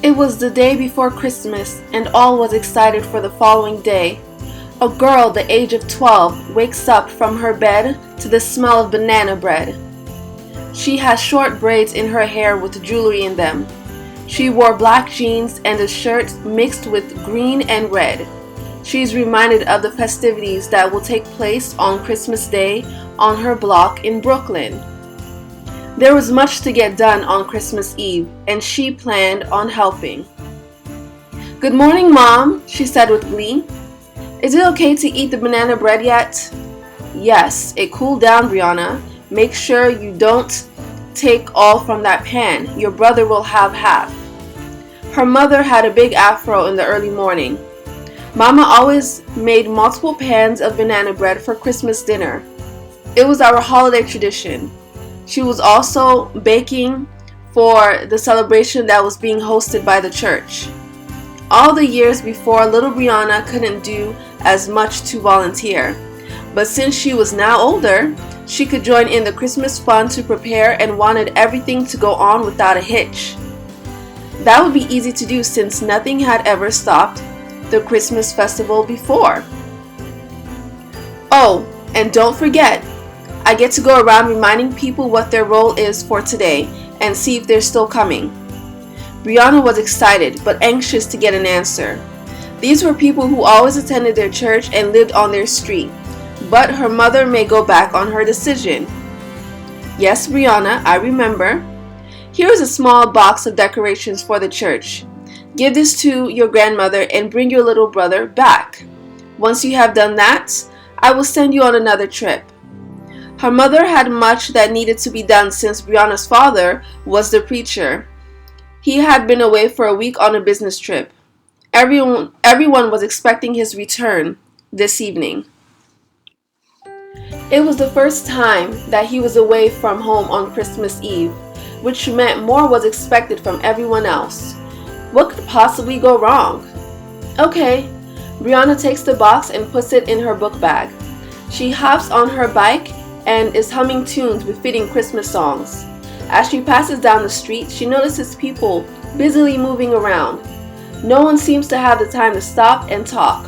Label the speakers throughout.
Speaker 1: It was the day before Christmas, and all was excited for the following day. A girl the age of 12 wakes up from her bed to the smell of banana bread. She has short braids in her hair with jewelry in them. She wore black jeans and a shirt mixed with green and red. She is reminded of the festivities that will take place on Christmas Day on her block in Brooklyn. There was much to get done on Christmas Eve, and she planned on helping. "Good morning, Mom," she said with glee. "Is it okay to eat the banana bread yet?" "Yes, it cooled down, Brianna. Make sure you don't take all from that pan. Your brother will have half." Her mother had a big afro in the early morning. Mama always made multiple pans of banana bread for Christmas dinner. It was our holiday tradition. She was also baking for the celebration that was being hosted by the church. All the years before, little Brianna couldn't do as much to volunteer, but since she was now older, she could join in the Christmas fun to prepare and wanted everything to go on without a hitch. That would be easy to do since nothing had ever stopped the Christmas festival before. Oh, and don't forget, I get to go around reminding people what their role is for today and see if they're still coming. Brianna was excited but anxious to get an answer. These were people who always attended their church and lived on their street, but her mother may go back on her decision. "Yes, Brianna, I remember. Here is a small box of decorations for the church. Give this to your grandmother and bring your little brother back. Once you have done that, I will send you on another trip." Her mother had much that needed to be done since Brianna's father was the preacher. He had been away for a week on a business trip. Everyone was expecting his return this evening. It was the first time that he was away from home on Christmas Eve, which meant more was expected from everyone else. What could possibly go wrong? Okay, Brianna takes the box and puts it in her book bag. She hops on her bike and is humming tunes befitting Christmas songs. As she passes down the street, she notices people busily moving around. No one seems to have the time to stop and talk.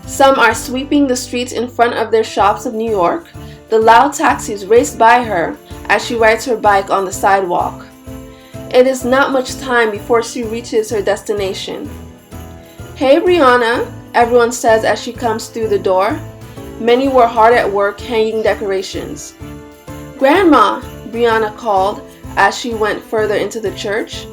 Speaker 1: Some are sweeping the streets in front of their shops of New York. The loud taxis race by her as she rides her bike on the sidewalk. It is not much time before she reaches her destination. "Hey, Brianna," everyone says as she comes through the door. Many were hard at work hanging decorations. "Grandma," Brianna called as she went further into the church.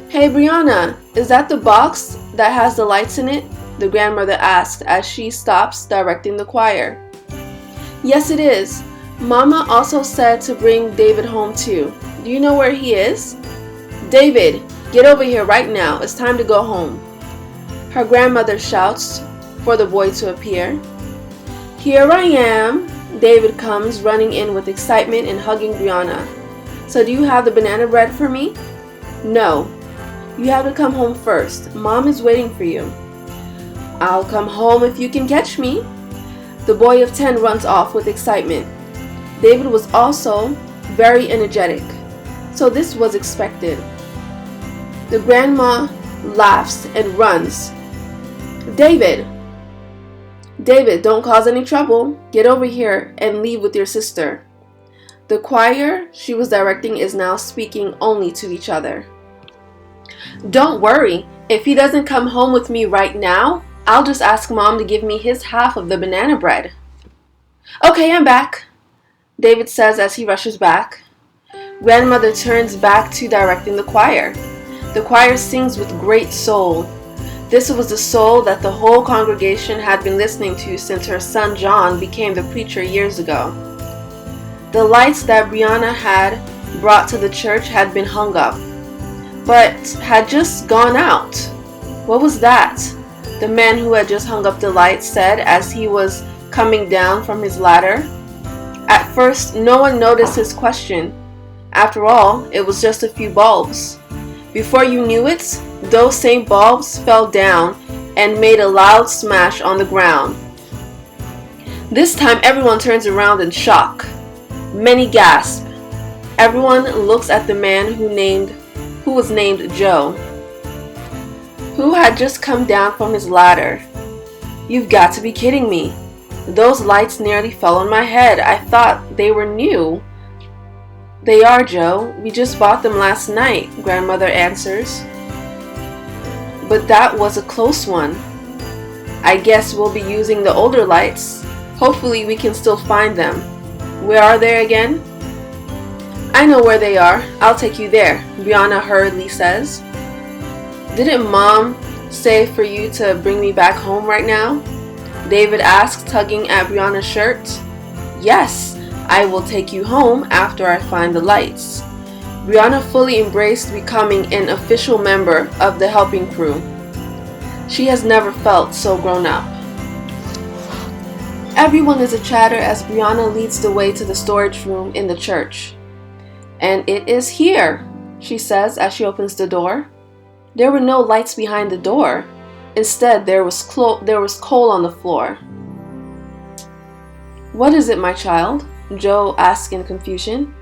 Speaker 1: "Hey, Brianna, is that the box that has the lights in it?" the grandmother asked as she stops directing the choir. "Yes, it is. Mama also said to bring David home too. Do you know where he is?" "David, get over here right now. It's time to go home." Her grandmother shouts for the boy to appear. "Here I am." David comes running in with excitement and hugging Brianna. "So do you have the banana bread for me?" "No. You have to come home first. Mom is waiting for you." "I'll come home if you can catch me." The boy of 10 runs off with excitement. David was also very energetic, so this was expected. The grandma laughs and runs. "David! David, don't cause any trouble. Get over here and leave with your sister." The choir she was directing is now speaking only to each other. "Don't worry. If he doesn't come home with me right now, I'll just ask Mom to give me his half of the banana bread." "Okay, I'm back," David says as he rushes back. Grandmother turns back to directing the choir. The choir sings with great soul. This was the soul that the whole congregation had been listening to since her son John became the preacher years ago. The lights that Brianna had brought to the church had been hung up, but had just gone out. "What was that?" the man who had just hung up the lights said as he was coming down from his ladder. At first, no one noticed his question. After all, it was just a few bulbs. Before you knew it, those same bulbs fell down and made a loud smash on the ground. This time everyone turns around in shock. Many gasp. Everyone looks at the man who was named Joe, who had just come down from his ladder. "You've got to be kidding me. Those lights nearly fell on my head. I thought they were new." "They are, Joe. We just bought them last night," Grandmother answers. "But that was a close one. I guess we'll be using the older lights. Hopefully we can still find them. Where are they again?" "I know where they are. I'll take you there," Brianna hurriedly says. "Didn't Mom say for you to bring me back home right now?" David asks, tugging at Brianna's shirt. "Yes, I will take you home after I find the lights." Brianna fully embraced becoming an official member of the helping crew. She has never felt so grown up. Everyone is a chatter as Brianna leads the way to the storage room in the church. "And it is here," she says as she opens the door. There were no lights behind the door. Instead, there was coal on the floor. "What is it, my child?" Joe asks in confusion.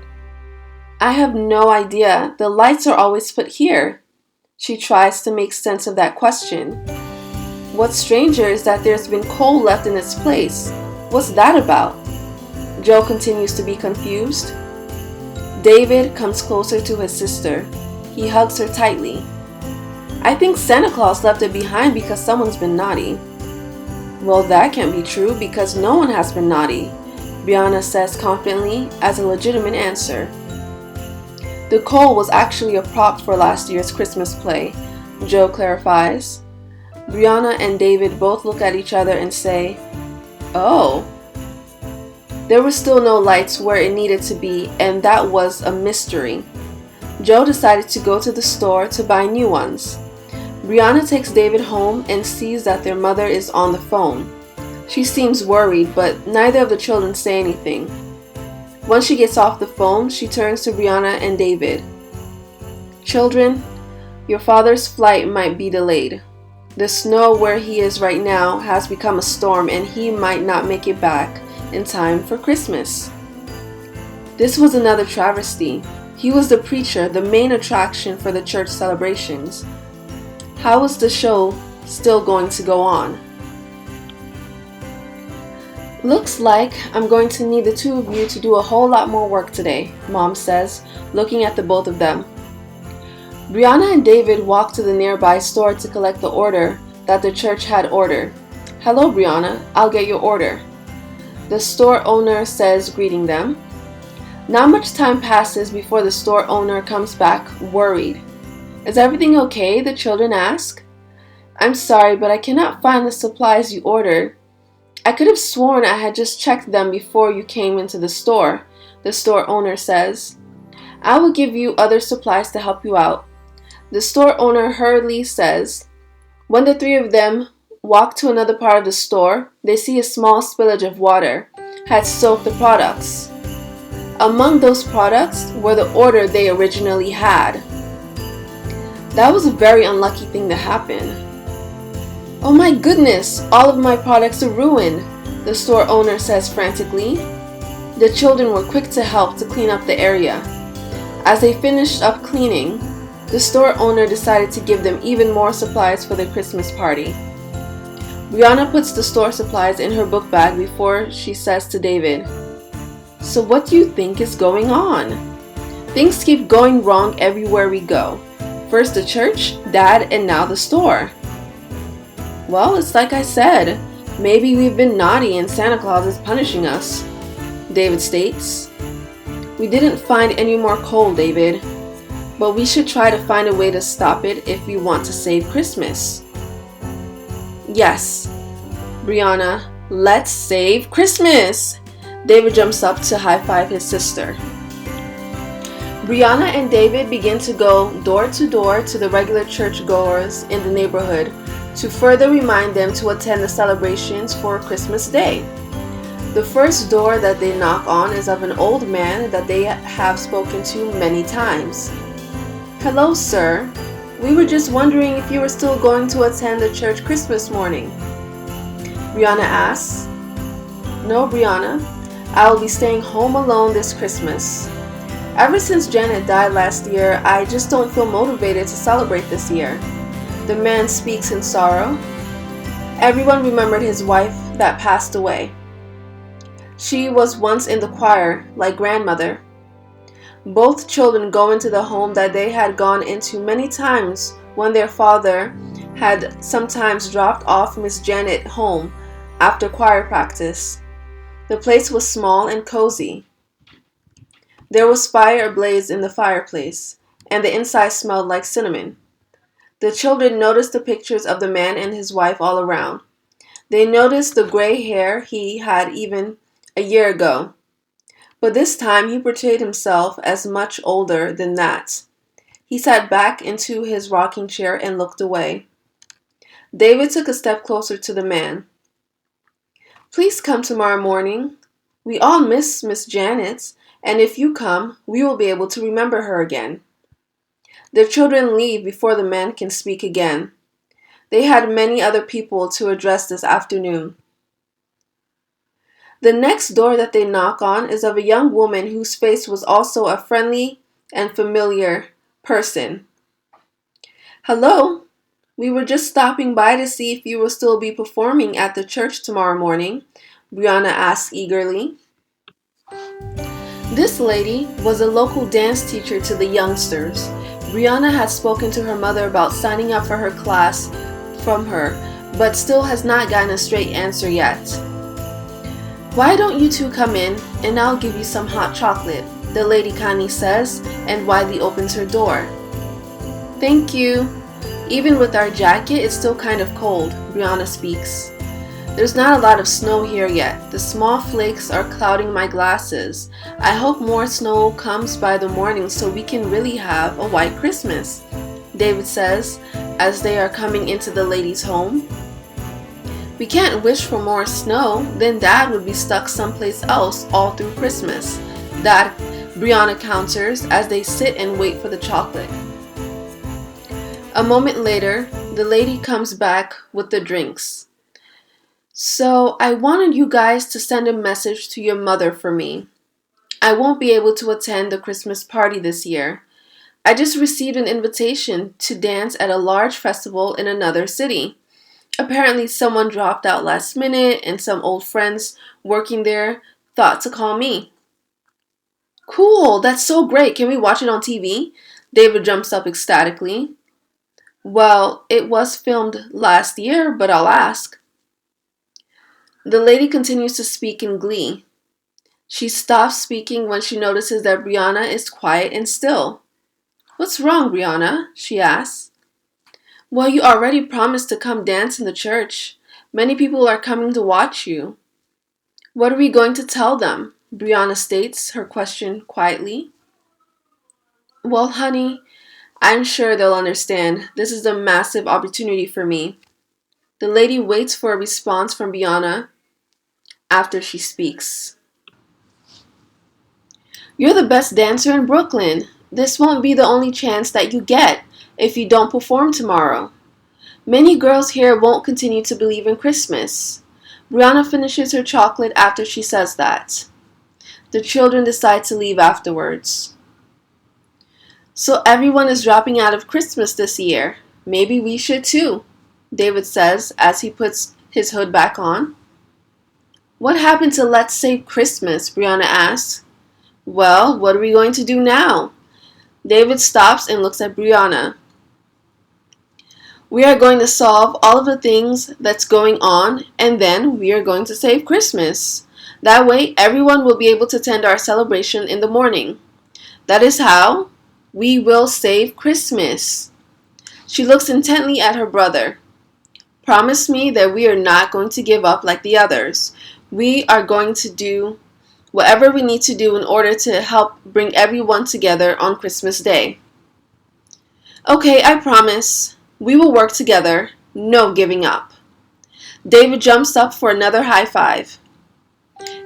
Speaker 1: "I have no idea. The lights are always put here." She tries to make sense of that question. "What's stranger is that there's been coal left in its place. What's that about?" Joe continues to be confused. David comes closer to his sister. He hugs her tightly. "I think Santa Claus left it behind because someone's been naughty." "Well, that can't be true because no one has been naughty," Brianna says confidently as a legitimate answer. "The coal was actually a prop for last year's Christmas play," Joe clarifies. Brianna and David both look at each other and say, "Oh." There were still no lights where it needed to be, and that was a mystery. Joe decided to go to the store to buy new ones. Brianna takes David home and sees that their mother is on the phone. She seems worried, but neither of the children say anything. Once she gets off the phone, she turns to Brianna and David. "Children, your father's flight might be delayed. The snow where he is right now has become a storm and he might not make it back in time for Christmas." This was another travesty. He was the preacher, the main attraction for the church celebrations. How was the show still going to go on? "Looks like I'm going to need the two of you to do a whole lot more work today," Mom says, looking at the both of them. Brianna and David walk to the nearby store to collect the order that the church had ordered. "Hello, Brianna. I'll get your order," the store owner says, greeting them. Not much time passes before the store owner comes back, worried. "Is everything okay?" the children ask. "I'm sorry, but I cannot find the supplies you ordered. I could have sworn I had just checked them before you came into the store," the store owner says. "I will give you other supplies to help you out," the store owner hurriedly says. When the three of them walk to another part of the store, they see a small spillage of water had soaked the products. Among those products were the order they originally had. That was a very unlucky thing to happen. "Oh my goodness, all of my products are ruined," the store owner says frantically. The children were quick to help to clean up the area. As they finished up cleaning, the store owner decided to give them even more supplies for their Christmas party. Brianna puts the store supplies in her book bag before she says to David, "So what do you think is going on? Things keep going wrong everywhere we go. First the church, Dad, and now the store." "Well, it's like I said. Maybe we've been naughty and Santa Claus is punishing us," David states. "We didn't find any more coal, David, but we should try to find a way to stop it if we want to save Christmas." "Yes, Brianna, let's save Christmas!" David jumps up to high-five his sister. Brianna and David begin to go door to door to the regular churchgoers in the neighborhood to further remind them to attend the celebrations for Christmas Day. The first door that they knock on is of an old man that they have spoken to many times. "Hello, sir. We were just wondering if you were still going to attend the church Christmas morning," Brianna asks. "No, Brianna. I will be staying home alone this Christmas." Ever since Janet died last year, I just don't feel motivated to celebrate this year. The man speaks in sorrow. Everyone remembered his wife that passed away. She was once in the choir, like grandmother. Both children go into the home that they had gone into many times when their father had sometimes dropped off Miss Janet home after choir practice. The place was small and cozy. There was fire ablaze in the fireplace, and the inside smelled like cinnamon. The children noticed the pictures of the man and his wife all around. They noticed the gray hair he had even a year ago. But this time he portrayed himself as much older than that. He sat back into his rocking chair and looked away. David took a step closer to the man. "Please come tomorrow morning. We all miss Miss Janet, and if you come, we will be able to remember her again." The children leave before the man can speak again. They had many other people to address this afternoon. The next door that they knock on is of a young woman whose face was also a friendly and familiar person. "Hello, we were just stopping by to see if you will still be performing at the church tomorrow morning," Brianna asked eagerly. This lady was a local dance teacher to the youngsters. Brianna had spoken to her mother about signing up for her class from her, but still has not gotten a straight answer yet. "Why don't you two come in and I'll give you some hot chocolate," the lady kindly says and widely opens her door. "Thank you. Even with our jacket, it's still kind of cold," Brianna speaks. "There's not a lot of snow here yet. The small flakes are clouding my glasses. I hope more snow comes by the morning so we can really have a white Christmas," David says as they are coming into the lady's home. "We can't wish for more snow, then Dad would be stuck someplace else all through Christmas," Brianna counters as they sit and wait for the chocolate. A moment later, the lady comes back with the drinks. "So I wanted you guys to send a message to your mother for me. I won't be able to attend the Christmas party this year. I just received an invitation to dance at a large festival in another city. Apparently someone dropped out last minute and some old friends working there thought to call me." "Cool, that's so great. Can we watch it on TV?" David jumps up ecstatically. "Well, it was filmed last year, but I'll ask." The lady continues to speak in glee. She stops speaking when she notices that Brianna is quiet and still. "What's wrong, Brianna?" she asks. "Well, you already promised to come dance in the church. Many people are coming to watch you." "What are we going to tell them?" Brianna states her question quietly. "Well, honey, I'm sure they'll understand. This is a massive opportunity for me." The lady waits for a response from Brianna after she speaks. "You're the best dancer in Brooklyn. This won't be the only chance that you get if you don't perform tomorrow. Many girls here won't continue to believe in Christmas." Brianna finishes her chocolate after she says that. The children decide to leave afterwards. "So everyone is dropping out of Christmas this year. Maybe we should too," David says as he puts his hood back on. "What happened to Let's Save Christmas?" Brianna asks. "Well, what are we going to do now?" David stops and looks at Brianna. "We are going to solve all of the things that's going on, and then we are going to save Christmas. That way, everyone will be able to attend our celebration in the morning. That is how we will save Christmas." She looks intently at her brother. "Promise me that we are not going to give up like the others. We are going to do whatever we need to do in order to help bring everyone together on Christmas Day." "Okay, I promise. We will work together. No giving up." David jumps up for another high five.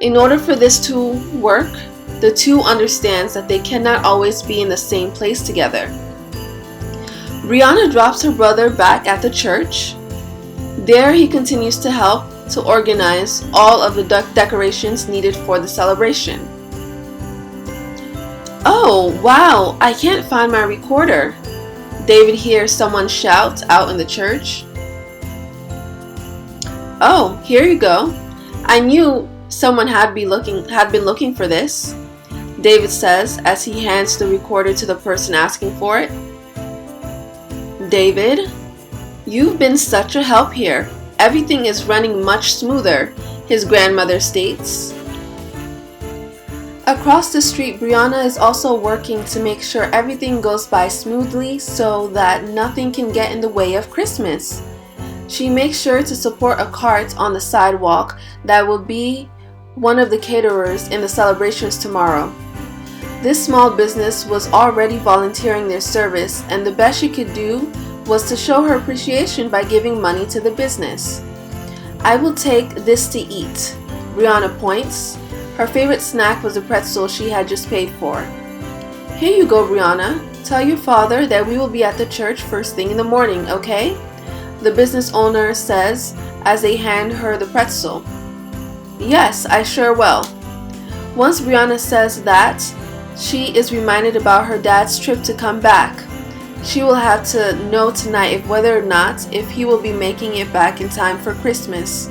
Speaker 1: In order for this to work, the two understands that they cannot always be in the same place together. Brianna drops her brother back at the church. There he continues to help to organize all of the decorations needed for the celebration. Oh, wow, I can't find my recorder. David hears someone shout out in the church. Oh, here you go. I knew someone had been looking for this, David says as he hands the recorder to the person asking for it. David, you've been such a help here. Everything is running much smoother, his grandmother states. Across the street, Brianna is also working to make sure everything goes by smoothly so that nothing can get in the way of Christmas. She makes sure to support a cart on the sidewalk that will be one of the caterers in the celebrations tomorrow. This small business was already volunteering their service, and the best she could do was to show her appreciation by giving money to the business. I will take this to eat, Brianna points. Her favorite snack was a pretzel she had just paid for. Here you go, Brianna. Tell your father that we will be at the church first thing in the morning, okay? The business owner says as they hand her the pretzel. Yes, I sure will. Once Brianna says that, she is reminded about her dad's trip to come back. She will have to know tonight if he will be making it back in time for Christmas.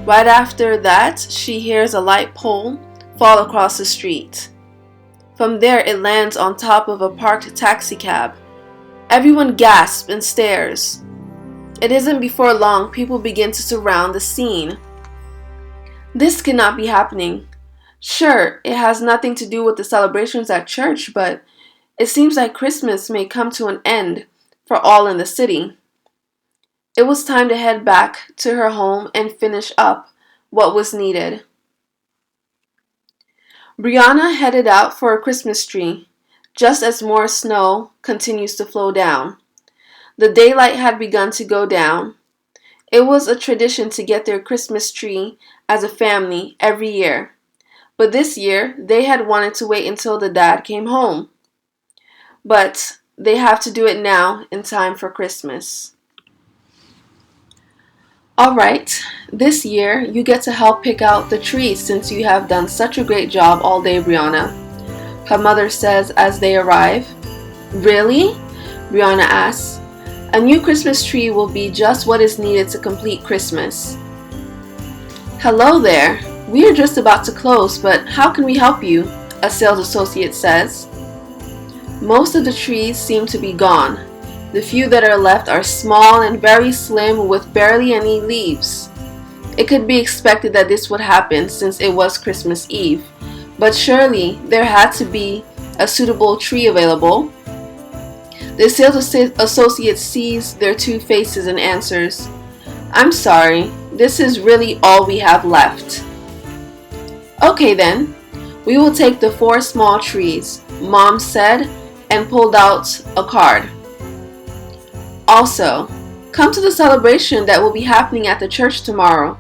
Speaker 1: Right after that, she hears a light pole fall across the street. From there, it lands on top of a parked taxicab. Everyone gasps and stares. It isn't before long people begin to surround the scene. This cannot be happening. Sure, it has nothing to do with the celebrations at church, but it seems like Christmas may come to an end for all in the city. It was time to head back to her home and finish up what was needed. Brianna headed out for a Christmas tree, just as more snow continues to flow down. The daylight had begun to go down. It was a tradition to get their Christmas tree as a family every year, but this year they had wanted to wait until the dad came home. But they have to do it now in time for Christmas. Alright, this year you get to help pick out the trees since you have done such a great job all day, Brianna, her mother says as they arrive. Really? Brianna asks. A new Christmas tree will be just what is needed to complete Christmas. Hello there. We are just about to close, but how can we help you? A sales associate says. Most of the trees seem to be gone. The few that are left are small and very slim with barely any leaves. It could be expected that this would happen since it was Christmas Eve, but surely there had to be a suitable tree available. The sales associate sees their two faces and answers, I'm sorry, this is really all we have left. Okay then, we will take the 4 small trees, Mom said, and pulled out a card. Also, come to the celebration that will be happening at the church tomorrow.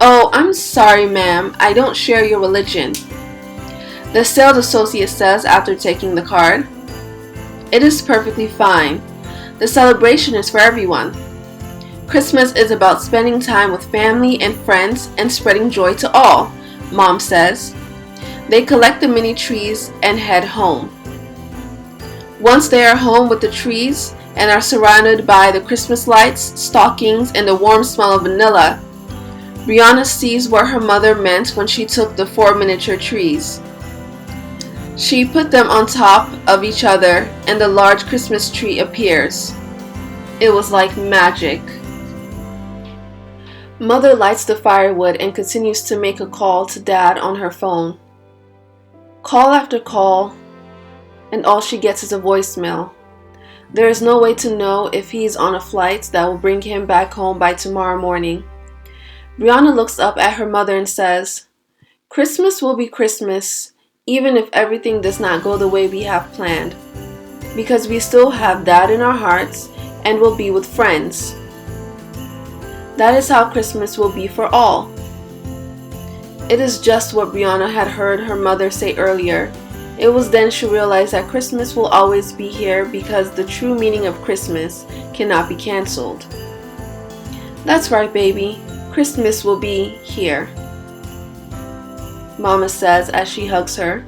Speaker 1: Oh, I'm sorry, ma'am. I don't share your religion, the sales associate says after taking the card. It is perfectly fine. The celebration is for everyone. Christmas is about spending time with family and friends and spreading joy to all, Mom says. They collect the mini trees and head home. Once they are home with the trees and are surrounded by the Christmas lights, stockings, and the warm smell of vanilla, Brianna sees what her mother meant when she took the 4 miniature trees. She put them on top of each other and the large Christmas tree appears. It was like magic. Mother lights the firewood and continues to make a call to Dad on her phone. Call after call, and all she gets is a voicemail. There is no way to know if he's on a flight that will bring him back home by tomorrow morning. Brianna looks up at her mother and says, Christmas will be Christmas, even if everything does not go the way we have planned, because we still have Dad in our hearts and will be with friends. That is how Christmas will be for all. It is just what Brianna had heard her mother say earlier. It was then she realized that Christmas will always be here because the true meaning of Christmas cannot be canceled. That's right, baby. Christmas will be here, Mama says as she hugs her.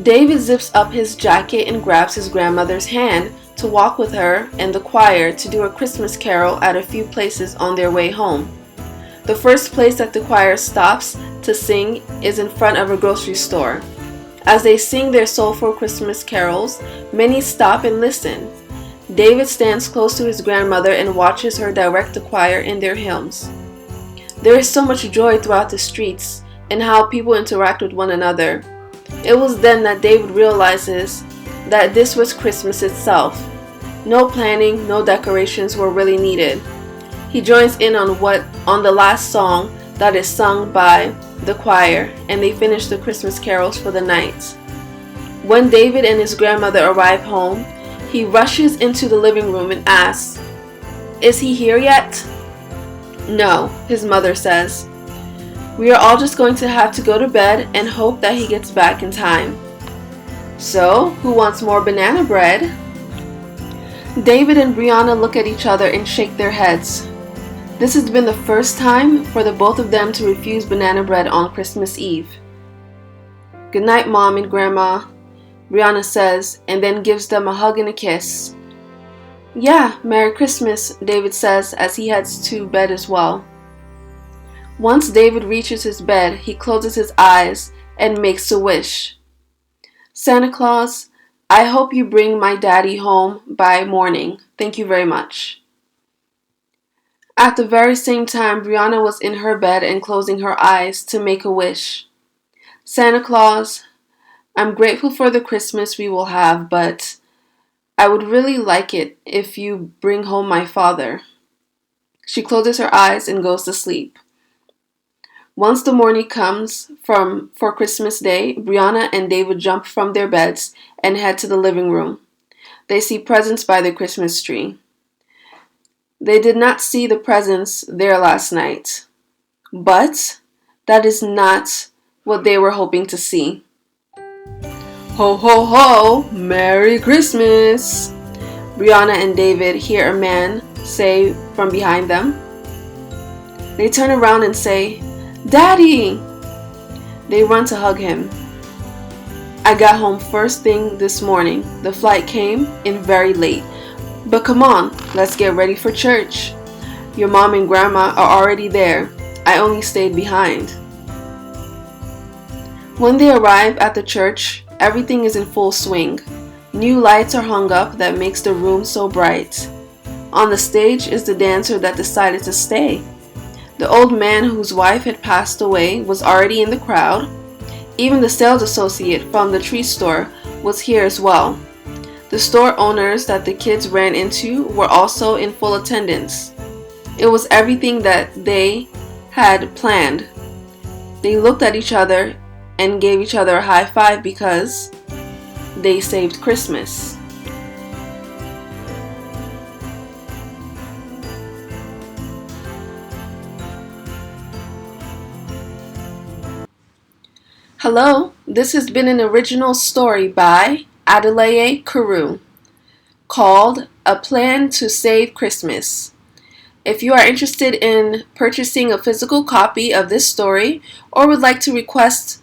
Speaker 1: David zips up his jacket and grabs his grandmother's hand to walk with her and the choir to do a Christmas carol at a few places on their way home. The first place that the choir stops to sing is in front of a grocery store. As they sing their soulful Christmas carols, many stop and listen. David stands close to his grandmother and watches her direct the choir in their hymns. There is so much joy throughout the streets and how people interact with one another. It was then that David realizes that this was Christmas itself. No planning, no decorations were really needed. He joins in on the last song that is sung by the choir, and they finish the Christmas carols for the night. When David and his grandmother arrive home, he rushes into the living room and asks, "Is he here yet?" "No," his mother says. "We are all just going to have to go to bed and hope that he gets back in time." "So, who wants more banana bread?" David and Brianna look at each other and shake their heads. This has been the first time for the both of them to refuse banana bread on Christmas Eve. "Good night, Mom and Grandma," Brianna says, and then gives them a hug and a kiss. "Yeah, Merry Christmas," David says as he heads to bed as well. Once David reaches his bed, he closes his eyes and makes a wish. "Santa Claus, I hope you bring my daddy home by morning. Thank you very much." At the very same time, Brianna was in her bed and closing her eyes to make a wish. "Santa Claus, I'm grateful for the Christmas we will have, but I would really like it if you bring home my father." She closes her eyes and goes to sleep. Once the morning comes for Christmas Day, Brianna and David jump from their beds and head to the living room. They see presents by the Christmas tree. They did not see the presents there last night, but that is not what they were hoping to see. "Ho ho ho! Merry Christmas!" Brianna and David hear a man say from behind them. They turn around and say, "Daddy!" They run to hug him. "I got home first thing this morning. The flight came in very late. But come on, let's get ready for church. Your mom and grandma are already there. I only stayed behind." When they arrive at the church, everything is in full swing. New lights are hung up that makes the room so bright. On the stage is the dancer that decided to stay. The old man whose wife had passed away was already in the crowd. Even the sales associate from the tree store was here as well. The store owners that the kids ran into were also in full attendance. It was everything that they had planned. They looked at each other and gave each other a high five because they saved Christmas. Hello, this has been an original story by Adelaide Carew called A Plan to Save Christmas. If you are interested in purchasing a physical copy of this story or would like to request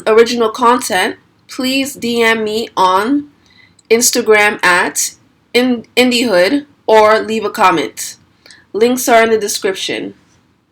Speaker 1: original content, please DM me on Instagram at IndieHood or leave a comment. Links are in the description.